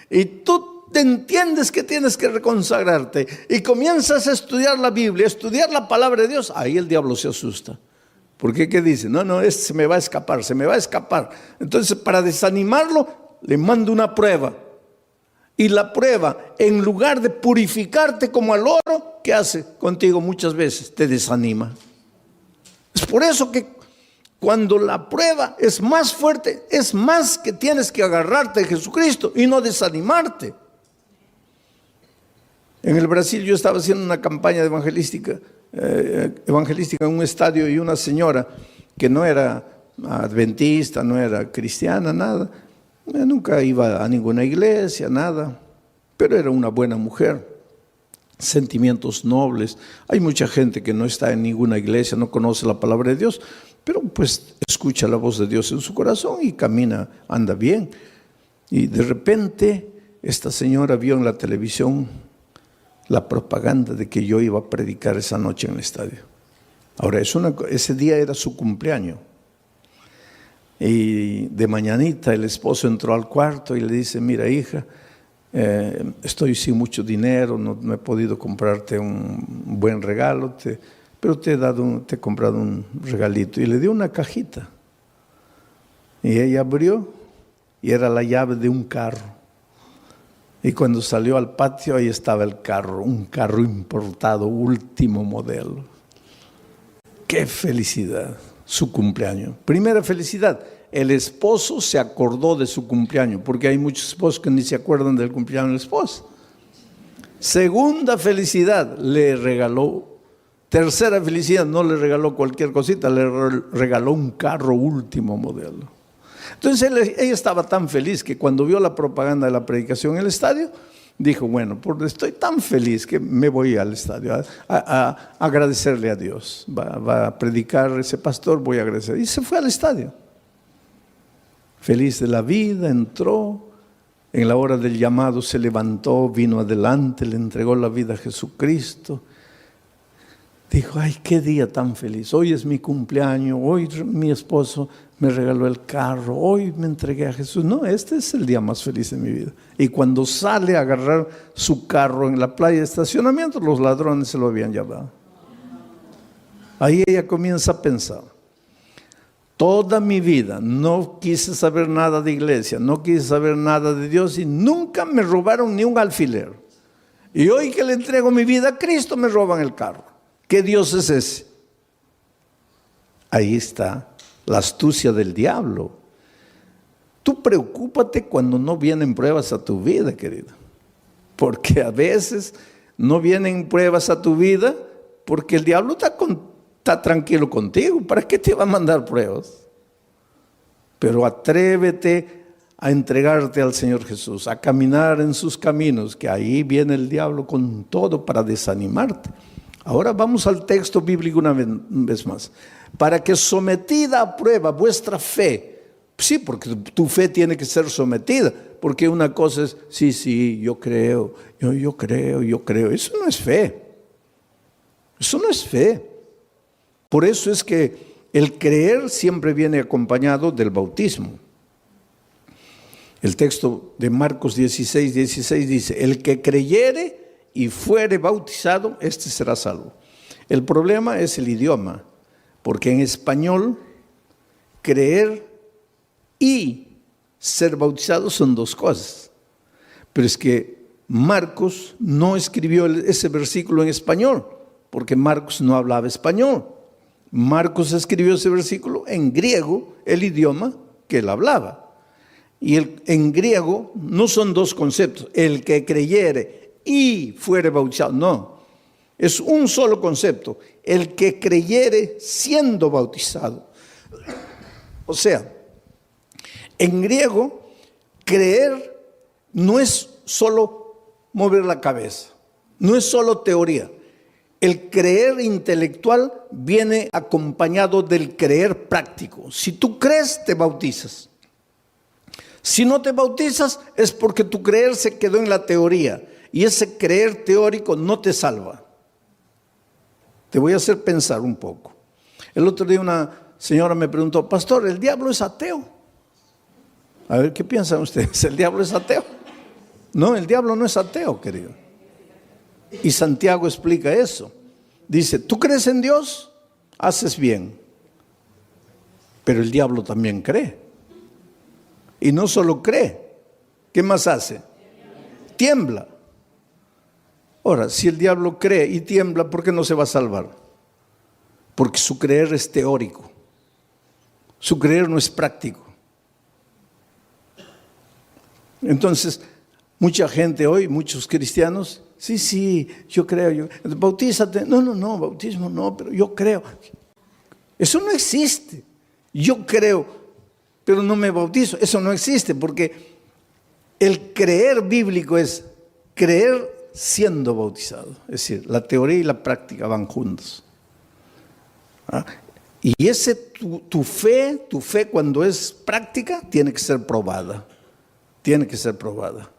y tú te entiendes que tienes que reconsagrarte y comienzas a estudiar la Biblia, a estudiar la palabra de Dios, ahí el diablo se asusta. ¿Por qué? ¿Qué dice? No, este se me va a escapar, se me va a escapar. Entonces, para desanimarlo, le mando una prueba. Y la prueba, en lugar de purificarte como al oro, ¿qué hace contigo muchas veces? Te desanima. Es por eso que cuando la prueba es más fuerte, es más que tienes que agarrarte de Jesucristo y no desanimarte. En el Brasil yo estaba haciendo una campaña evangelística en un estadio, y una señora que no era adventista, no era cristiana, nada, nunca iba a ninguna iglesia, nada, pero era una buena mujer, sentimientos nobles. Hay mucha gente que no está en ninguna iglesia, no conoce la palabra de Dios, pero pues escucha la voz de Dios en su corazón y camina, anda bien. Y de repente esta señora vio en la televisión la propaganda de que yo iba a predicar esa noche en el estadio. Ahora, ese día era su cumpleaños. Y de mañanita el esposo entró al cuarto y le dice: mira, hija, estoy sin mucho dinero, no he podido comprarte un buen regalo, pero te he comprado un regalito. Y le dio una cajita. Y ella abrió y era la llave de un carro. Y cuando salió al patio, ahí estaba el carro, un carro importado, último modelo. ¡Qué felicidad! Su cumpleaños. Primera felicidad, el esposo se acordó de su cumpleaños, porque hay muchos esposos que ni se acuerdan del cumpleaños de la esposa. Segunda felicidad, le regaló. Tercera felicidad, no le regaló cualquier cosita, le regaló un carro último modelo. Entonces ella estaba tan feliz que cuando vio la propaganda de la predicación en el estadio, dijo: bueno, estoy tan feliz que me voy al estadio a agradecerle a Dios. Va a predicar ese pastor, voy a agradecer. Y se fue al estadio. Feliz de la vida, entró. En la hora del llamado se levantó, vino adelante, le entregó la vida a Jesucristo. Dijo: ay, qué día tan feliz, hoy es mi cumpleaños, hoy mi esposo me regaló el carro, hoy me entregué a Jesús. No, este es el día más feliz de mi vida. Y cuando sale a agarrar su carro en la playa de estacionamiento, los ladrones se lo habían llevado. Ahí ella comienza a pensar: toda mi vida no quise saber nada de iglesia, no quise saber nada de Dios y nunca me robaron ni un alfiler. Y hoy que le entrego mi vida a Cristo, me roban el carro. ¿Qué Dios es ese? Ahí está la astucia del diablo. Tú preocúpate cuando no vienen pruebas a tu vida, querido. Porque a veces no vienen pruebas a tu vida porque el diablo está tranquilo contigo. ¿Para qué te va a mandar pruebas? Pero atrévete a entregarte al Señor Jesús, a caminar en sus caminos, que ahí viene el diablo con todo para desanimarte. Ahora vamos al texto bíblico una vez más. Para que sometida a prueba vuestra fe, Sí, porque tu fe tiene que ser sometida, porque una cosa es, sí, yo creo. Eso no es fe. Eso no es fe. Por eso es que el creer siempre viene acompañado del bautismo. El texto de Marcos 16 dice, el que creyere y fuere bautizado, este será salvo. El problema es el idioma, porque en español creer y ser bautizado son dos cosas. Pero es que Marcos no escribió ese versículo en español, porque Marcos no hablaba español. Marcos escribió ese versículo en griego, el idioma que él hablaba. Y en griego no son dos conceptos, el que creyere y fuere bautizado, no. Es un solo concepto, el que creyere siendo bautizado. O sea, en griego, creer no es solo mover la cabeza, no es solo teoría. El creer intelectual viene acompañado del creer práctico. Si tú crees, te bautizas. Si no te bautizas, es porque tu creer se quedó en la teoría. Y ese creer teórico no te salva. Te voy a hacer pensar un poco. El otro día una señora me preguntó, pastor, ¿el diablo es ateo? A ver, ¿qué piensan ustedes? ¿El diablo es ateo? No, el diablo no es ateo, querido. Y Santiago explica eso. Dice, ¿tú crees en Dios? Haces bien. Pero el diablo también cree. Y no solo cree. ¿Qué más hace? Tiembla. Ahora, si el diablo cree y tiembla, ¿por qué no se va a salvar? Porque su creer es teórico. Su creer no es práctico. Entonces, mucha gente hoy, muchos cristianos, sí, yo creo, bautízate. No, bautismo no, pero yo creo. Eso no existe. Yo creo, pero no me bautizo. Eso no existe, porque el creer bíblico es creer siendo bautizado. Es decir, la teoría y la práctica van juntos. Y tu fe cuando es práctica, tiene que ser probada. Tiene que ser probada.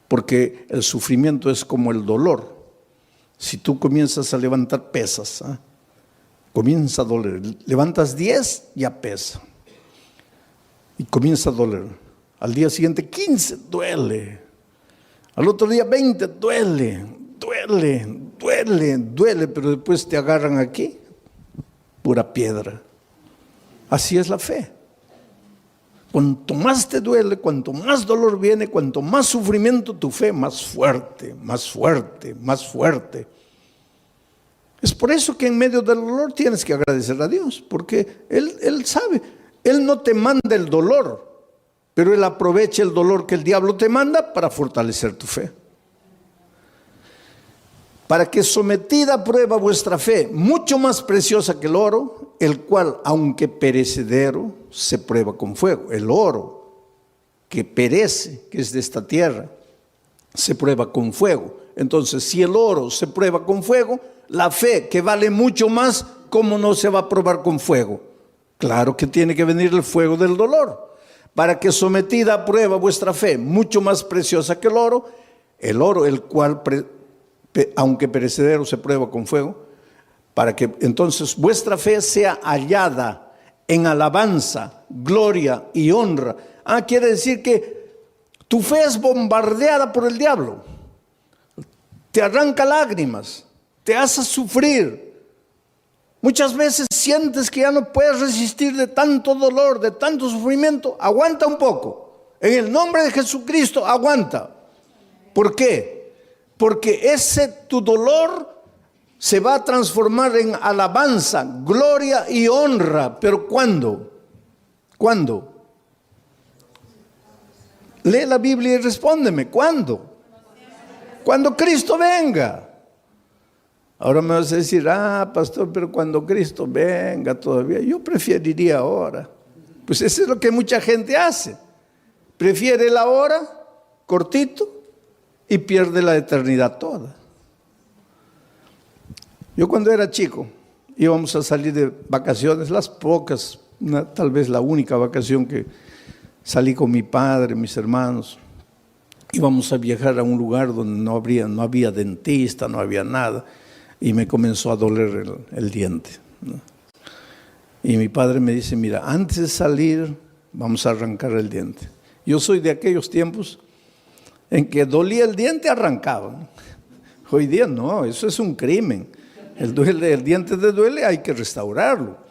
Porque el sufrimiento es como el dolor. Si tú comienzas a levantar pesas, comienza a doler. Levantas 10, ya pesa. Y comienza a doler. Al día siguiente 15, duele. Al otro día 20, duele, pero después te agarran aquí, pura piedra. Así es la fe. Cuanto más te duele, cuanto más dolor viene, cuanto más sufrimiento, tu fe más fuerte, más fuerte, más fuerte. Es por eso que en medio del dolor tienes que agradecer a Dios, porque Él sabe, Él no te manda el dolor, pero Él aprovecha el dolor que el diablo te manda para fortalecer tu fe. Para que sometida a prueba vuestra fe, mucho más preciosa que el oro, el cual, aunque perecedero, se prueba con fuego. El oro que perece, que es de esta tierra, se prueba con fuego. Entonces, si el oro se prueba con fuego, la fe, que vale mucho más, ¿cómo no se va a probar con fuego? Claro que tiene que venir el fuego del dolor. Para que sometida a prueba vuestra fe, mucho más preciosa que el oro, el cual, aunque perecedero, se prueba con fuego, para que entonces vuestra fe sea hallada en alabanza, gloria y honra. Quiere decir que tu fe es bombardeada por el diablo. Te arranca lágrimas, te hace sufrir. Muchas veces sientes que ya no puedes resistir de tanto dolor, de tanto sufrimiento. Aguanta un poco. En el nombre de Jesucristo, aguanta. ¿Por qué? Porque tu dolor se va a transformar en alabanza, gloria y honra. ¿Pero cuándo? ¿Cuándo? Lee la Biblia y respóndeme. ¿Cuándo? Cuando Cristo venga. Ahora me vas a decir, pastor, pero cuando Cristo venga todavía, yo preferiría ahora. Pues eso es lo que mucha gente hace. Prefiere la hora, cortito, y pierde la eternidad toda. Yo cuando era chico, íbamos a salir de vacaciones, las pocas tal vez la única vacación que salí con mi padre, mis hermanos. Íbamos a viajar a un lugar donde no había dentista, no había nada, y me comenzó a doler el diente, ¿no? Y mi padre me dice, mira, antes de salir vamos a arrancar el diente. Yo soy de aquellos tiempos en que dolía el diente, arrancaban. Hoy día no, eso es un crimen. El diente te duele, hay que restaurarlo.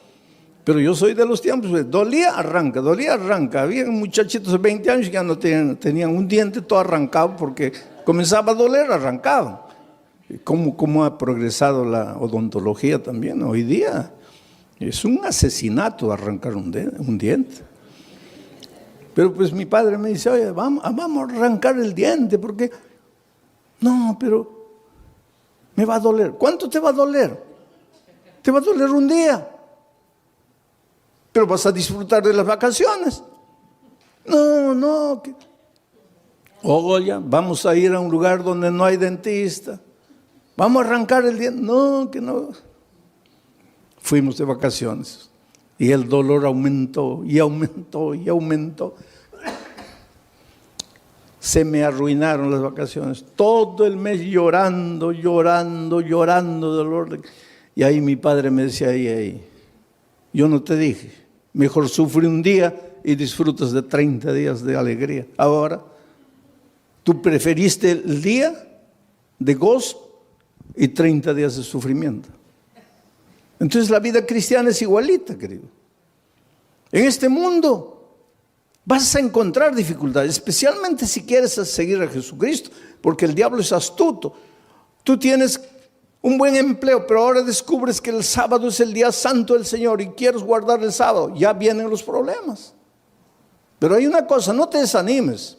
Pero yo soy de los tiempos, dolía, arranca. Había muchachitos de 20 años que ya no tenían un diente todo arrancado porque comenzaba a doler, arrancaban. ¿Cómo ha progresado la odontología también? Hoy día es un asesinato arrancar un diente. Pero pues mi padre me dice, oye, vamos a arrancar el diente porque... No, pero me va a doler. ¿Cuánto te va a doler? Te va a doler un día. Pero vas a disfrutar de las vacaciones. No. Oye, vamos a ir a un lugar donde no hay dentista. Vamos a arrancar el diente. No, que no. Fuimos de vacaciones. Y el dolor aumentó. Se me arruinaron las vacaciones. Todo el mes llorando, dolor. Y ahí mi padre me decía, ahí. Yo no te dije. Mejor sufre un día y disfrutas de 30 días de alegría. Ahora, tú preferiste el día de gozo y 30 días de sufrimiento. Entonces la vida cristiana es igualita, querido. En este mundo vas a encontrar dificultades, especialmente si quieres seguir a Jesucristo, porque el diablo es astuto. Tú tienes un buen empleo, pero ahora descubres que el sábado es el día santo del Señor y quieres guardar el sábado, ya vienen los problemas. Pero hay una cosa, no te desanimes.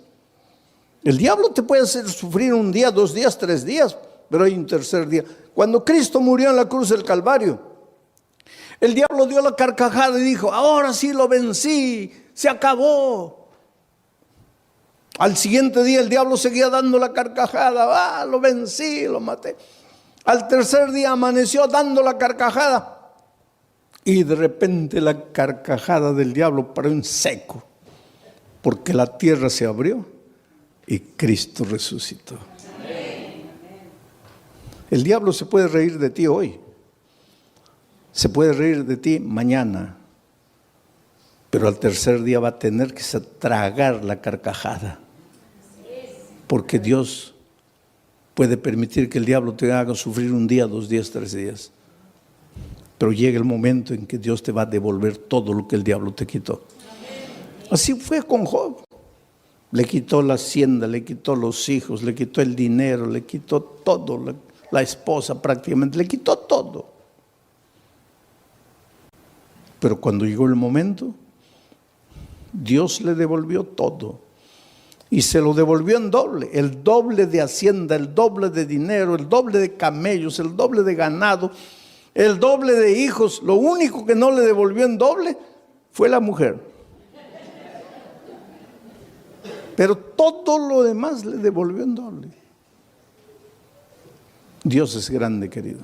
El diablo te puede hacer sufrir un día, 2 días, 3 días, pero hay un tercer día. Cuando Cristo murió en la cruz del Calvario, el diablo dio la carcajada y dijo, ahora sí lo vencí, se acabó. Al siguiente día el diablo seguía dando la carcajada, lo vencí, lo maté. Al tercer día amaneció dando la carcajada y de repente la carcajada del diablo paró en seco porque la tierra se abrió y Cristo resucitó. El diablo se puede reír de ti hoy, se puede reír de ti mañana, pero al tercer día va a tener que tragar la carcajada porque Dios puede permitir que el diablo te haga sufrir un día, 2 días, 3 días. Pero llega el momento en que Dios te va a devolver todo lo que el diablo te quitó. Así fue con Job. Le quitó la hacienda, le quitó los hijos, le quitó el dinero, le quitó todo, la esposa prácticamente, le quitó todo. Pero cuando llegó el momento, Dios le devolvió todo. Y se lo devolvió en doble, el doble de hacienda, el doble de dinero, el doble de camellos, el doble de ganado, el doble de hijos. Lo único que no le devolvió en doble fue la mujer. Pero todo lo demás le devolvió en doble. Dios es grande, querido.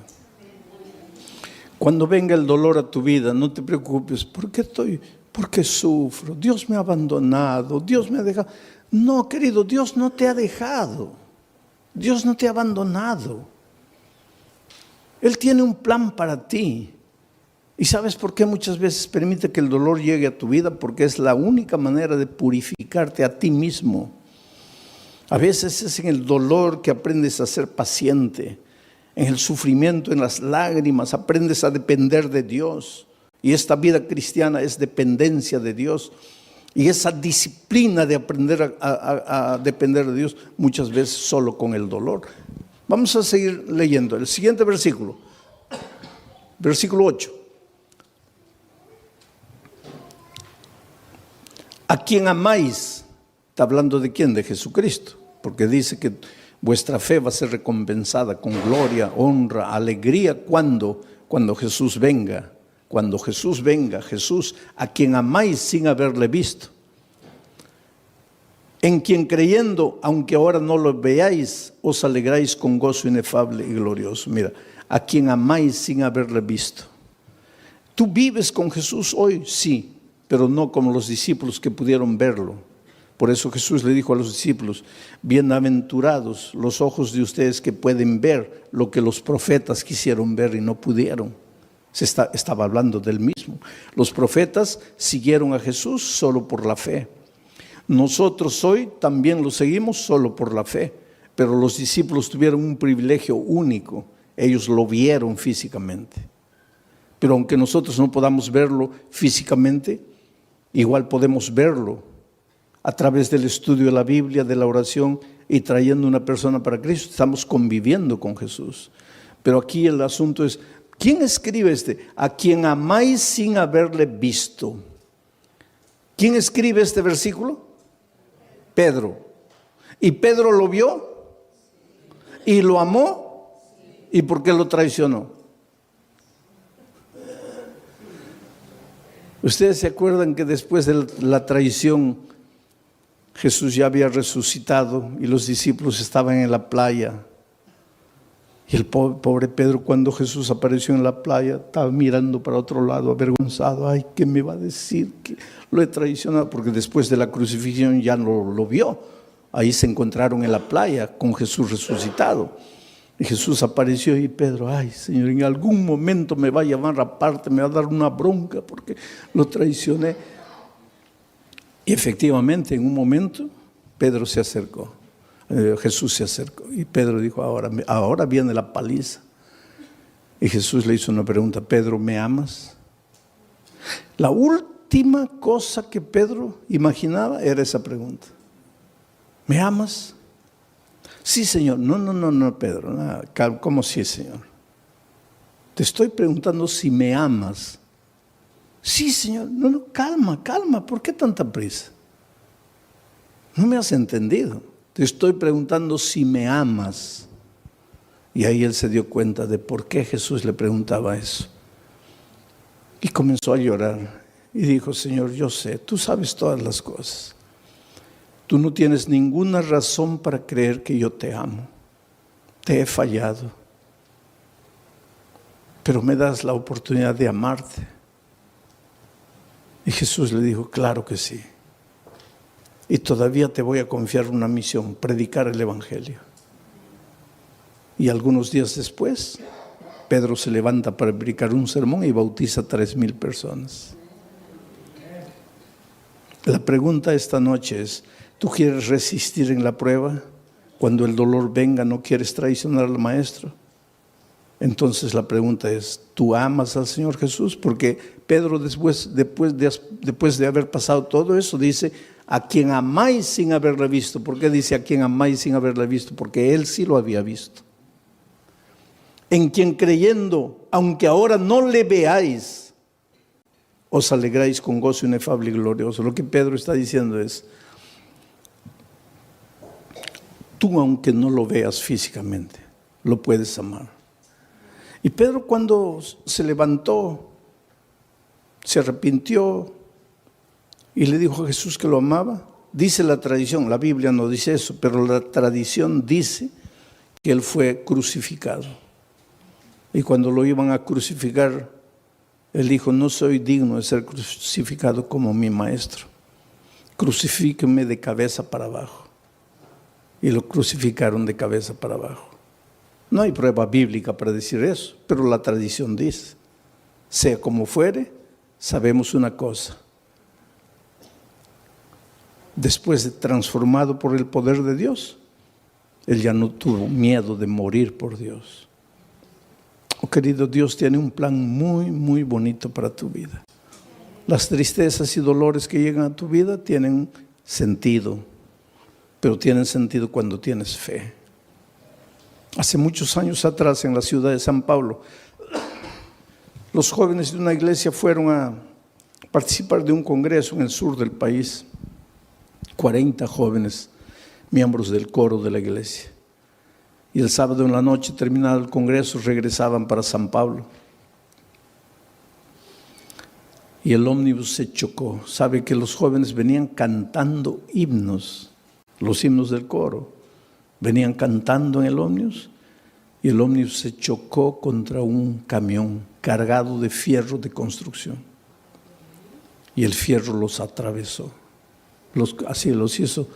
Cuando venga el dolor a tu vida, no te preocupes. ¿Por qué sufro? Dios me ha abandonado, Dios me ha dejado. No, querido, Dios no te ha dejado. Dios no te ha abandonado. Él tiene un plan para ti. ¿Y sabes por qué muchas veces permite que el dolor llegue a tu vida? Porque es la única manera de purificarte a ti mismo. A veces es en el dolor que aprendes a ser paciente. En el sufrimiento, en las lágrimas, aprendes a depender de Dios. Y esta vida cristiana es dependencia de Dios. Y esa disciplina de aprender a depender de Dios, muchas veces solo con el dolor. Vamos a seguir leyendo. El siguiente versículo. Versículo 8. ¿A quién amáis? Está hablando de quién, de Jesucristo. Porque dice que vuestra fe va a ser recompensada con gloria, honra, alegría. ¿Cuándo? Cuando Jesús venga. Cuando Jesús venga, Jesús, a quien amáis sin haberle visto. En quien creyendo, aunque ahora no lo veáis, os alegráis con gozo inefable y glorioso. Mira, a quien amáis sin haberle visto. ¿Tú vives con Jesús hoy? Sí. pero no como los discípulos que pudieron verlo. Por eso Jesús le dijo a los discípulos: bienaventurados los ojos de ustedes que pueden ver lo que los profetas quisieron ver y no pudieron. Estaba hablando del mismo. Los profetas siguieron a Jesús solo por la fe. Nosotros hoy también lo seguimos solo por la fe, pero los discípulos tuvieron un privilegio único. Ellos lo vieron físicamente. Pero aunque nosotros no podamos verlo físicamente, igual podemos verlo a través del estudio de la Biblia, de la oración y trayendo una persona para Cristo. Estamos conviviendo con Jesús. Pero aquí el asunto es, ¿quién escribe a quien amáis sin haberle visto? ¿Quién escribe este versículo? Pedro. ¿Y Pedro lo vio? ¿Y lo amó? ¿Y por qué lo traicionó? Ustedes se acuerdan que después de la traición, Jesús ya había resucitado y los discípulos estaban en la playa. Y el pobre Pedro, cuando Jesús apareció en la playa, estaba mirando para otro lado, avergonzado. Ay, ¿qué me va a decir? Que lo he traicionado, porque después de la crucifixión ya no lo vio. Ahí se encontraron en la playa con Jesús resucitado. Y Jesús apareció y Pedro: ay, Señor, en algún momento me va a llamar aparte, me va a dar una bronca porque lo traicioné. Y efectivamente, en un momento, Pedro se acercó. Jesús se acercó y Pedro dijo: ahora viene la paliza. Y Jesús le hizo una pregunta: Pedro, ¿me amas? La última cosa que Pedro imaginaba era esa pregunta: ¿me amas? Sí, Señor. No, Pedro. ¿Cómo sí, Señor? Te estoy preguntando si me amas. Sí, Señor. No, calma. ¿Por qué tanta prisa? No me has entendido. Te estoy preguntando si me amas. Y ahí él se dio cuenta de por qué Jesús le preguntaba eso. Y comenzó a llorar. Y dijo: Señor, yo sé, tú sabes todas las cosas. Tú no tienes ninguna razón para creer que yo te amo. Te he fallado. Pero me das la oportunidad de amarte. Y Jesús le dijo: claro que sí. Y todavía te voy a confiar una misión: predicar el Evangelio. Y algunos días después, Pedro se levanta para predicar un sermón y bautiza a 3,000 personas. La pregunta esta noche es: ¿tú quieres resistir en la prueba? Cuando el dolor venga, ¿no quieres traicionar al Maestro? Entonces la pregunta es: ¿tú amas al Señor Jesús? Porque Pedro después de haber pasado todo eso dice: a quien amáis sin haberle visto. ¿Por qué dice a quien amáis sin haberle visto? Porque él sí lo había visto. En quien creyendo, aunque ahora no le veáis, os alegráis con gozo inefable y glorioso. Lo que Pedro está diciendo es: tú, aunque no lo veas físicamente, lo puedes amar. Y Pedro, cuando se levantó, se arrepintió y le dijo a Jesús que lo amaba. Dice la tradición, la Biblia no dice eso, pero la tradición dice que él fue crucificado. Y cuando lo iban a crucificar, él dijo: no soy digno de ser crucificado como mi Maestro. Crucifíqueme de cabeza para abajo. Y lo crucificaron de cabeza para abajo. No hay prueba bíblica para decir eso, pero la tradición dice. Sea como fuere, sabemos una cosa: después de transformado por el poder de Dios, él ya no tuvo miedo de morir por Dios. Oh, querido, Dios tiene un plan muy, muy bonito para tu vida. Las tristezas y dolores que llegan a tu vida tienen sentido, pero tienen sentido cuando tienes fe. Hace muchos años atrás, en la ciudad de San Pablo, los jóvenes de una iglesia fueron a participar de un congreso en el sur del país. 40 jóvenes, miembros del coro de la iglesia. Y el sábado en la noche, terminado el congreso, regresaban para San Pablo. Y el ómnibus se chocó. Sabe que los jóvenes venían cantando himnos, los himnos del coro. Venían cantando en el ómnibus y el ómnibus se chocó contra un camión cargado de fierro de construcción. y el fierro los atravesó. Así los hizo